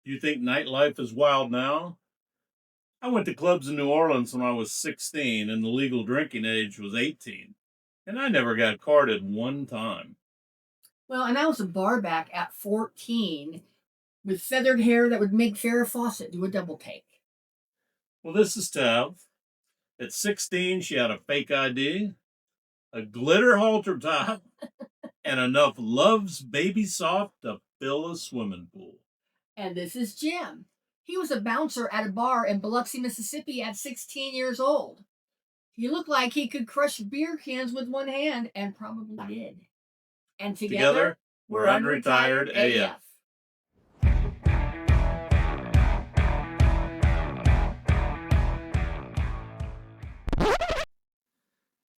You think nightlife is wild now? I went to clubs in New Orleans when I was 16 and the legal drinking age was 18. And I never got carded one time. Well, and I was a bar back at 14 with feathered hair that would make Farrah Fawcett do a double take. Well, this is Tav. At 16, she had a fake ID, a glitter halter top, and enough Love's Baby Soft to fill a swimming pool. And this is Jim. He was a bouncer at a bar in Biloxi, Mississippi at 16 years old. He looked like he could crush beer cans with one hand, and probably did. And together we're Unretired AF.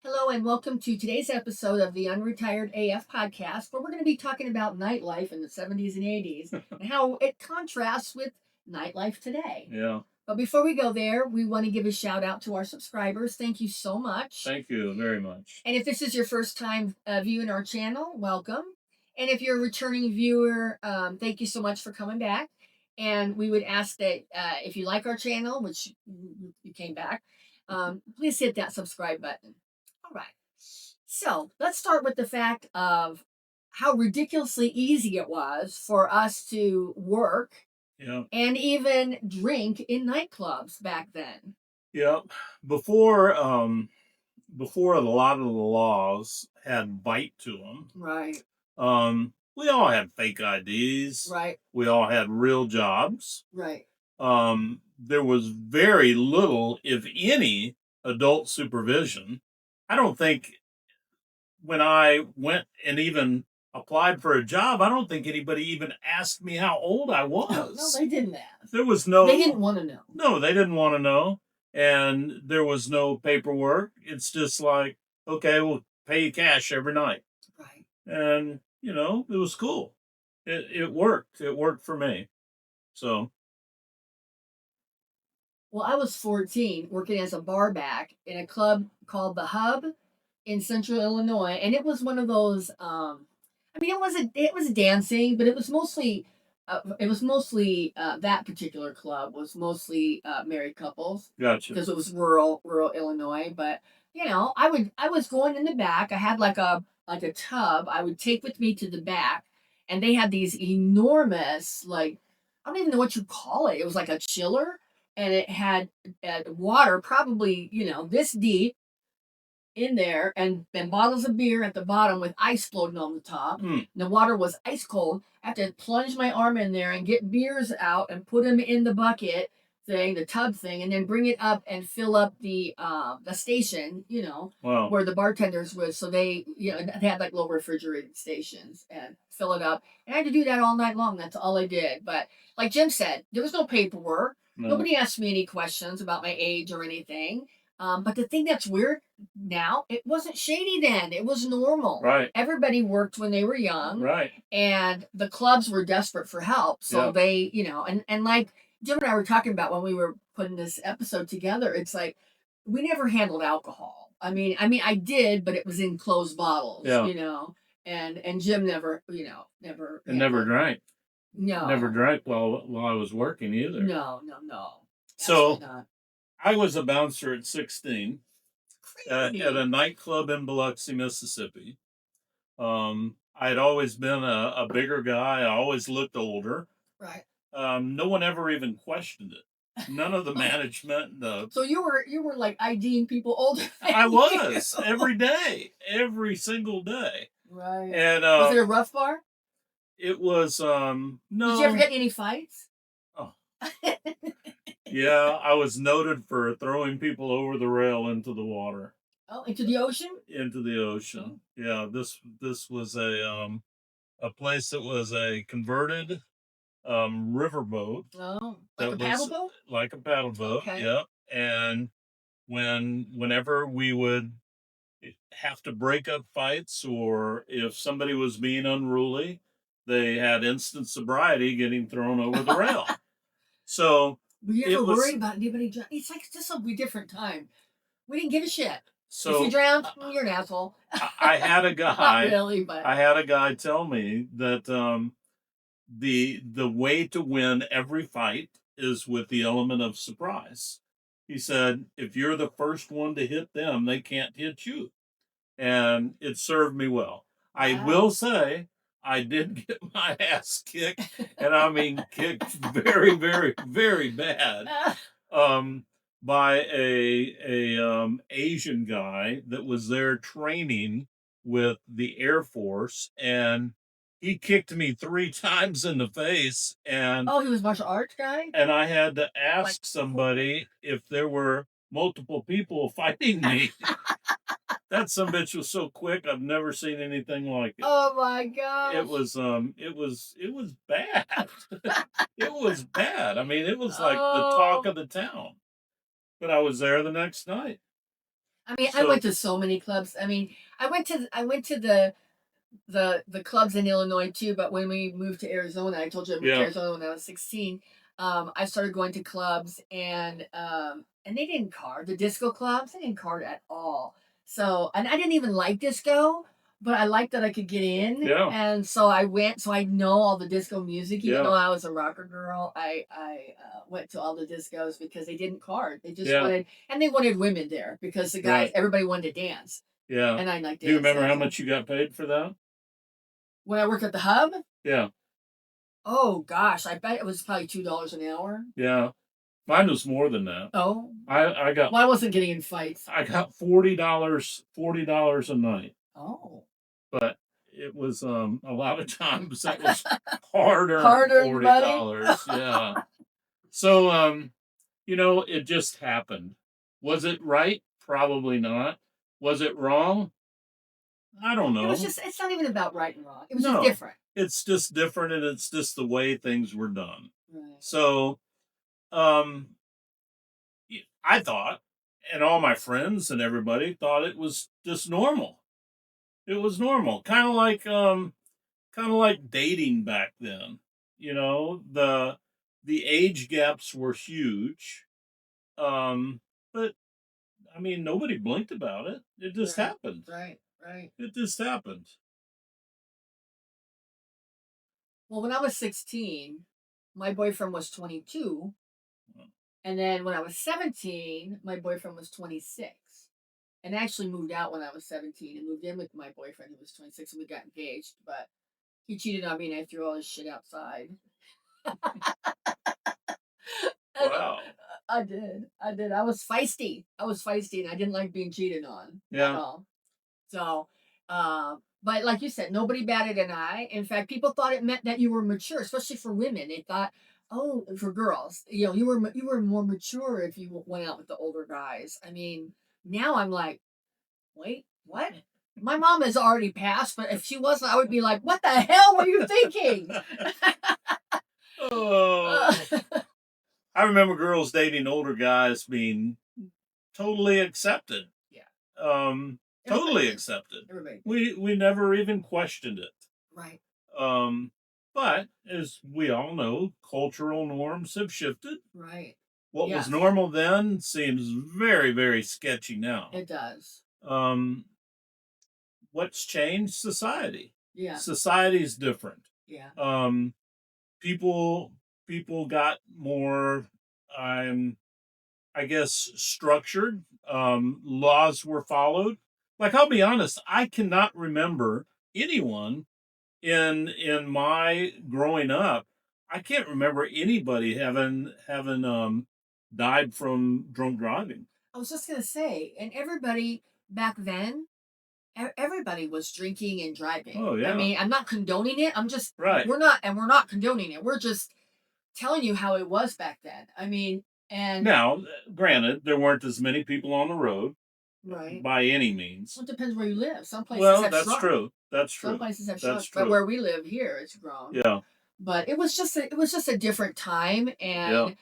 Hello and welcome to today's episode of the Unretired AF podcast, where we're going to be talking about nightlife in the 70s and 80s and how it contrasts with nightlife today. Yeah. But before we go there, we want to give a shout out to our subscribers. Thank you so much. Thank you very much. And if this is your first time viewing our channel, welcome. And if you're a returning viewer, thank you so much for coming back. And we would ask that if you like our channel, which you came back, please hit that subscribe button. All right. So let's start with the fact of how ridiculously easy it was for us to work and even drink in nightclubs back then. Yeah. Before a lot of the laws had bite to them. Right. We all had fake IDs. Right. We all had real jobs. Right. There was very little, if any, adult supervision. I don't think when I went and even applied for a job, I don't think anybody even asked me how old I was. No, they didn't ask. There was no... They didn't want to know. No, they didn't want to know. And there was no paperwork. It's just like, okay, we'll pay you cash every night. Right. And, you know, it was cool. It worked. It worked for me. So... Well, I was 14 working as a bar back in a club called The Hub in Central Illinois. And it was one of those, it was dancing, but it was mostly that particular club was mostly married couples. Gotcha. Because it was rural Illinois. But, you know, I was going in the back. I had like a tub I would take with me to the back. And they had these enormous, like, I don't even know what you call it. It was like a chiller. And it had water, probably, you know, this deep in there, and bottles of beer at the bottom with ice floating on the top. Mm. The water was ice cold. I had to plunge my arm in there and get beers out and put them in the bucket thing, the tub thing, and then bring it up and fill up the station, you know, where the bartenders was. So they, you know, they had like little refrigerated stations and fill it up. And I had to do that all night long. That's all I did. But like Jim said, there was no paperwork. No. Nobody asked me any questions about my age or anything. But the thing that's weird now, it wasn't shady then. It was normal. Right. Everybody worked when they were young. Right. And the clubs were desperate for help. So they, you know, and like Jim and I were talking about when we were putting this episode together, it's like we never handled alcohol. I mean, I did, but it was in closed bottles, you know. And Jim never, you know, never drank. No. Never drank while I was working either. No. So I was a bouncer at 16 at a nightclub in Biloxi, Mississippi. I had always been a bigger guy. I always looked older. Right. No one ever even questioned it. None of the management. So you were like IDing people older. I was every day, every single day. Right. And was it a rough bar? It was no. Did you ever get any fights? Oh. Yeah, I was noted for throwing people over the rail into the water. Oh, into the ocean? Into the ocean. Oh. Yeah, this was a place that was a converted riverboat. Oh, like a paddle boat? Like a paddle boat. Okay. Yep. And whenever we would have to break up fights, or if somebody was being unruly, they had instant sobriety getting thrown over the rail. So were you ever worried about anybody? It's like this will be a different time. We didn't give a shit. So if you drowned, you're an asshole. I had a guy. Not really, but I had a guy tell me that the way to win every fight is with the element of surprise. He said, if you're the first one to hit them, they can't hit you. And it served me well. Wow. I will say I did get my ass kicked, and I mean kicked very, very, very bad. Um, by a Asian guy that was there training with the Air Force, and he kicked me 3 times in the face. And oh, he was martial arts guy. And I had to ask somebody if there were multiple people fighting me. That sumbitch was so quick. I've never seen anything like it. Oh my gosh! It was bad. It was bad. I mean, it was like the talk of the town. But I was there the next night. I mean, I went to so many clubs. I mean, I went to the clubs in Illinois too. But when we moved to Arizona, I told you I moved to Arizona when I was 16. I started going to clubs, and they didn't card the disco clubs. They didn't card at all. So, and I didn't even like disco, but I liked that I could get in. Yeah. And so I went. So I know all the disco music, even though I was a rocker girl. I went to all the discos because they didn't card. They just wanted, and they wanted women there because the guys, everybody wanted to dance. Yeah. And I like. Do you remember how much you got paid for that? When I worked at the hub? Yeah. Oh gosh, I bet it was probably $2 an hour. Yeah. Mine was more than that. Oh. I got. Well, I wasn't getting in fights. I got $40 a night. Oh. But it was a lot of times that was harder $40. Yeah. So it just happened. Was it right? Probably not. Was it wrong? I don't know. It's not even about right and wrong. It was just different. It's just different, and it's just the way things were done. Right. So, I thought, and all my friends and everybody thought it was just normal. It was normal. Kind of like dating back then. The age gaps were huge. But I mean, nobody blinked about it. It just happened. Right. It just happened. Well, when I was 16, my boyfriend was 22. And then when I was 17, my boyfriend was 26. And I actually moved out when I was 17 and moved in with my boyfriend who was 26, and we got engaged. But he cheated on me, and I threw all his shit outside. Wow. I did. I was feisty, and I didn't like being cheated on at all. So, but like you said, nobody batted an eye. In fact, people thought it meant that you were mature, especially for women. They thought, oh, for girls, you were more mature if you went out with the older guys. I mean, now I'm like, wait, what? My mom has already passed, but if she wasn't, I would be like, what the hell were you thinking? Oh. I remember girls dating older guys being totally accepted. Yeah. Totally accepted. Everybody. We never even questioned it. Right. But as we all know, cultural norms have shifted. Right. What was normal then seems very, very sketchy now. It does. What's changed? Society. Yeah. Society's different. Yeah. People got more I guess structured. Laws were followed. Like, I'll be honest, I cannot remember anyone in my growing up. I can't remember anybody having died from drunk driving. I was just gonna say, and everybody back then, everybody was drinking and driving. Oh yeah. I mean, I'm not condoning it. I'm just right. We're not condoning it. We're just telling you how it was back then. I mean, and now, granted, there weren't as many people on the road. Right. By any means. Well, it depends where you live. Some places have that's shrunk. True. That's true. Some places have shrunk, but where we live here, it's grown. Yeah. But it was just a different time, and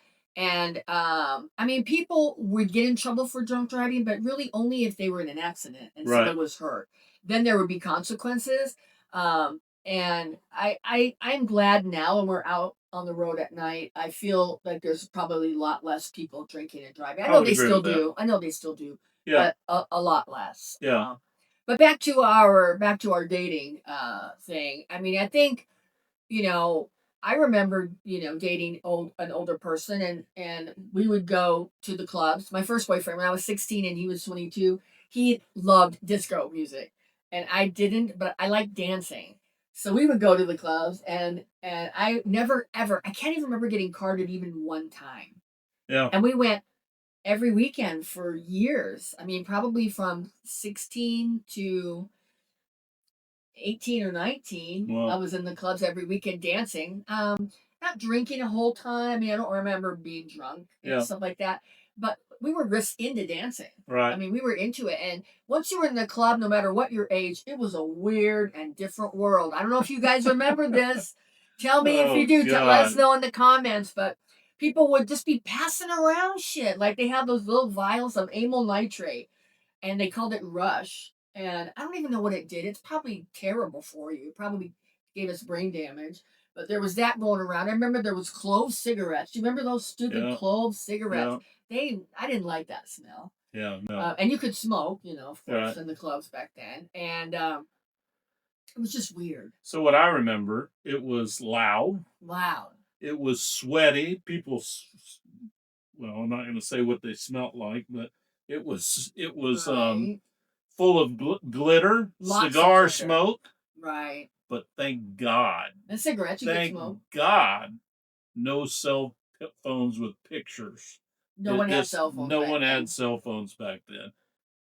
I mean, people would get in trouble for drunk driving, but really only if they were in an accident and someone was hurt. Then there would be consequences. And I'm glad now when we're out on the road at night, I feel like there's probably a lot less people drinking and driving. I know they still do. I know they still do. Yeah. But a lot less. Yeah. But back to our dating thing. I mean, I think, I remember, dating an older person, and we would go to the clubs. My first boyfriend, when I was 16 and he was 22, he loved disco music, and I didn't, but I liked dancing. So we would go to the clubs, and I never ever, I can't even remember getting carded even one time. Yeah. And we went every weekend for years. I mean, probably from 16 to 18 or 19. I was in the clubs every weekend dancing. Not drinking a whole time. I mean, I don't remember being drunk and stuff like that. But we were just into dancing. Right. I mean, we were into it. And once you were in the club, no matter what your age, it was a weird and different world. I don't know if you guys remember this. Tell me if you do. Let us know in the comments. But people would just be passing around shit. Like they have those little vials of amyl nitrate, and they called it Rush. And I don't even know what it did. It's probably terrible for you. It probably gave us brain damage. But there was that going around. I remember there was clove cigarettes. Do you remember those stupid clove cigarettes? I didn't like that smell. Yeah, no. And you could smoke, of course, in the clubs back then. And it was just weird. So what I remember, it was loud. Loud. It was sweaty. People, well, I'm not going to say what they smelt like, but it was Right. full of glitter, Lots cigar of glitter. smoke. Right. But thank God, And cigarettes you could thank smoke. God, no cell phones with pictures. No one had cell phones. No one had cell phones back then.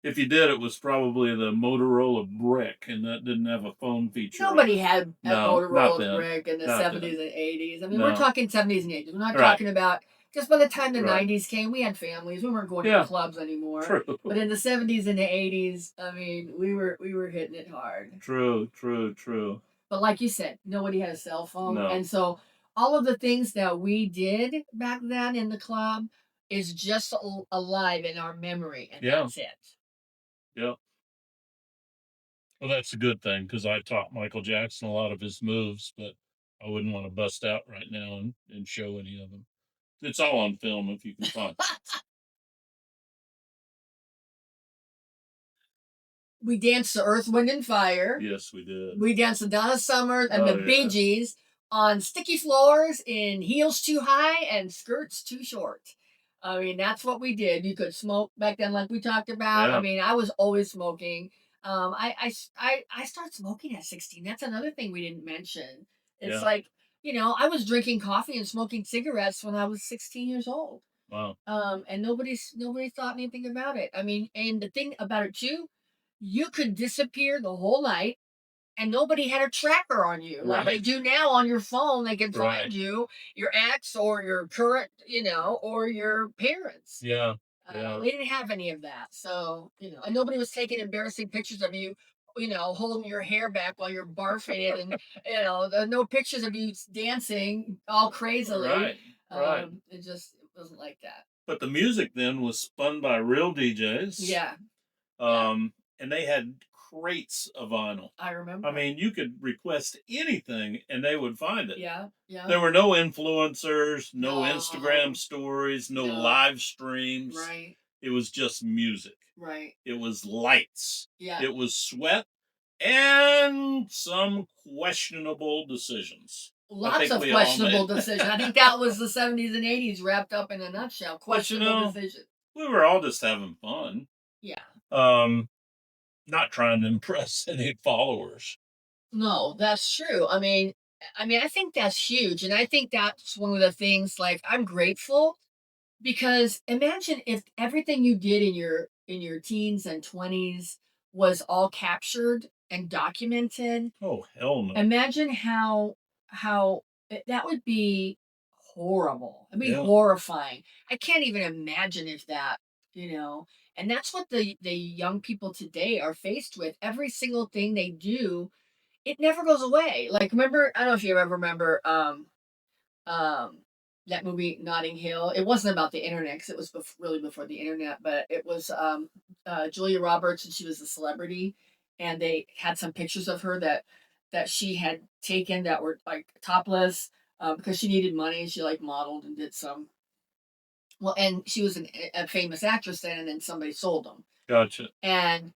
If you did, it was probably the Motorola Brick, and that didn't have a phone feature. Nobody had a Motorola Brick in the 70s and 80s. I mean, we're talking 70s and 80s. We're not talking about, because by the time the 90s came, we had families. We weren't going to clubs anymore. True. But in the 70s and the 80s, I mean, we were hitting it hard. True. But like you said, nobody had a cell phone. No. And so all of the things that we did back then in the club is just alive in our memory. And that's it. Yeah. Well, that's a good thing, because I taught Michael Jackson a lot of his moves, but I wouldn't want to bust out right now and show any of them. It's all on film if you can find it. We danced to Earth, Wind, and Fire. Yes, we did. We danced to Donna Summer and the Bee Gees on sticky floors in heels too high and skirts too short. I mean, that's what we did. You could smoke back then, like we talked about. I mean, I was always smoking. I started smoking at 16. That's another thing we didn't mention. It's like, I was drinking coffee and smoking cigarettes when I was 16 years old. Wow. And nobody thought anything about it. I mean, and the thing about it too, you could disappear the whole night and nobody had a tracker on you like they do now on your phone. They can find you, your ex or your current, or your parents. Yeah. We didn't have any of that. So, and nobody was taking embarrassing pictures of you, holding your hair back while you're barfing it. And, no pictures of you dancing all crazily. Right. It wasn't like that. But the music then was spun by real DJs. Yeah. And they had crates of vinyl. I remember. I mean, you could request anything and they would find it. Yeah. There were no influencers, no Instagram stories, no live streams. Right. It was just music. Right. It was lights. Yeah. It was sweat and some questionable decisions. Lots of questionable decisions. I think that was the 70s and 80s wrapped up in a nutshell. Questionable decisions. We were all just having fun. Yeah. Not trying to impress any followers. No, that's true. I mean, I think that's huge, and I think that's one of the things. Like, I'm grateful because imagine if everything you did in your teens and 20s was all captured and documented. Oh, hell no! Imagine how that would be horrible. It'd be horrifying. I can't even imagine if that, and that's what the young people today are faced with. Every single thing they do, it never goes away. Like, remember, I don't know if you ever remember um that movie Notting Hill. It wasn't about the internet, because it was really before the internet, but it was Julia Roberts, and she was a celebrity, and they had some pictures of her that she had taken that were like topless, because she needed money. She like modeled and did some Well, and she was a famous actress then, and then somebody sold them. Gotcha. And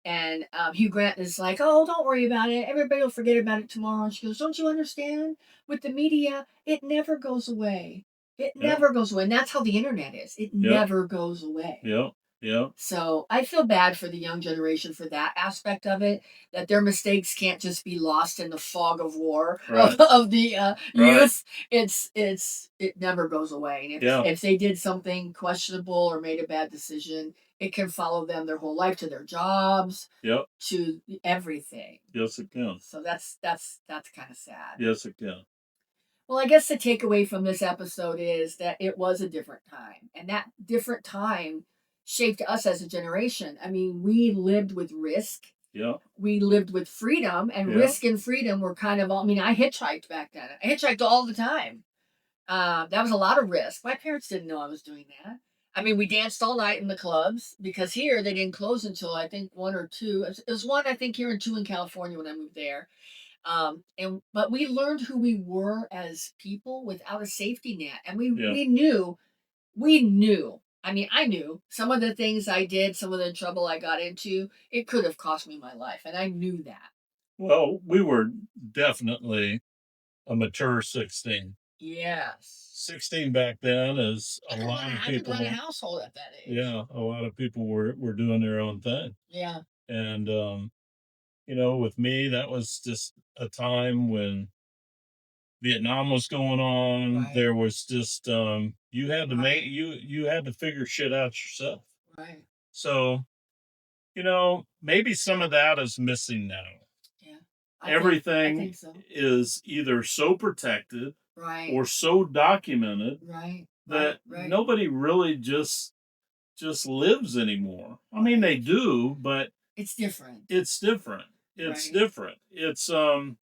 Hugh Grant is like, "Oh, don't worry about it. Everybody will forget about it tomorrow." And she goes, "Don't you understand? With the media, it never goes away. It never goes away." And that's how the internet is. It never goes away. Yep. Yep. So I feel bad for the young generation for that aspect of it, that their mistakes can't just be lost in the fog of war of the youth. It never goes away. And if they did something questionable or made a bad decision, it can follow them their whole life, to their jobs, to everything. Yes, it can. So that's kind of sad. Yes, it can. Well, I guess the takeaway from this episode is that it was a different time, and that different time shaped us as a generation. I mean, we lived with risk. Yeah. We lived with freedom, and risk and freedom were kind of all. I mean, I hitchhiked back then. I hitchhiked all the time. That was a lot of risk. My parents didn't know I was doing that. I mean, we danced all night in the clubs, because here they didn't close until I think 1 or 2. It was 1, I think, here, and 2 in California when I moved there. But we learned who we were as people without a safety net, and we knew. I mean, I knew some of the things I did, some of the trouble I got into, it could have cost me my life, and I knew that. Well, we were definitely a mature 16. Yes. 16 back then is a lot of people. I could run a household at that age. Yeah, a lot of people were doing their own thing. Yeah. And you know, with me, that was just a time when Vietnam was going on. Right. There was just you had to make you had to figure shit out yourself. Right. So, you know, maybe some of that is missing now. Yeah. Everything I think so. is either so protected, right, or so documented, right, that right. nobody really just lives anymore. I mean, they do, but It's different. It's different. It's Right. different. It's Well,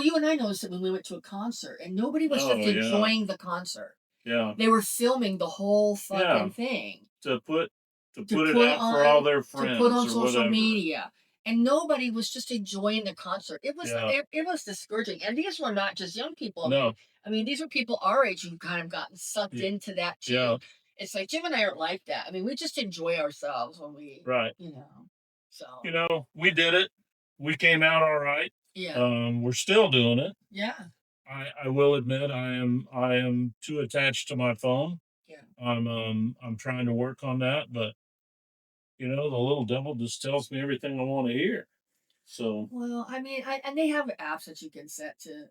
you and I noticed it when we went to a concert, and nobody was just enjoying the concert. Yeah. They were filming the whole fucking thing to put it out on, for all their friends, to put on or social whatever. media. And nobody was just enjoying the concert. It was Yeah. it was discouraging. And these were not just young people. No. I mean, these were people our age who kind of gotten sucked into that too. Yeah. It's like Jim and I aren't like that. I mean, we just enjoy ourselves when we, Right. you know. So, You know, we did it. We came out all right. yeah. We're still doing it. Yeah. I will admit I am too attached to my phone. Yeah. I'm trying to work on that, but you know, the little devil just tells me everything I want to hear. So, Well, I mean, and they have apps that you can set to,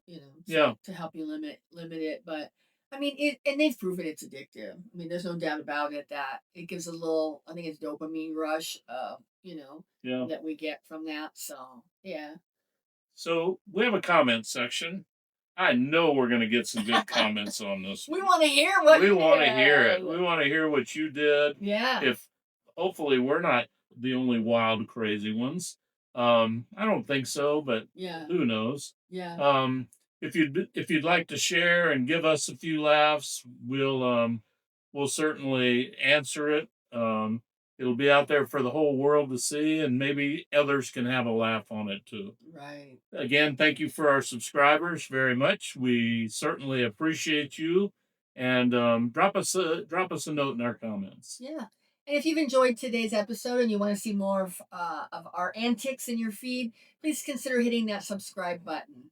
to help you limit it. But I mean, and they've proven it's addictive. I mean, there's no doubt about it that it gives a little, I think it's dopamine rush, that we get from that. So, yeah. So we have a comment section. I know we're going to get some good comments on this. We want to hear what we want to hear it. We want to hear what you did. Yeah. If hopefully we're not the only wild, crazy ones. I don't think so, but who knows? Yeah. If you'd like to share and give us a few laughs, we'll certainly answer it. It'll be out there for the whole world to see, and maybe others can have a laugh on it too. Right. Again, thank you for our subscribers very much. We certainly appreciate you, and drop us a note in our comments. Yeah. And if you've enjoyed today's episode and you want to see more of our antics in your feed, please consider hitting that subscribe button.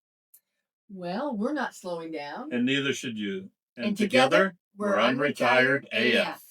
Well, we're not slowing down. And neither should you. And together, we're Unretired AF.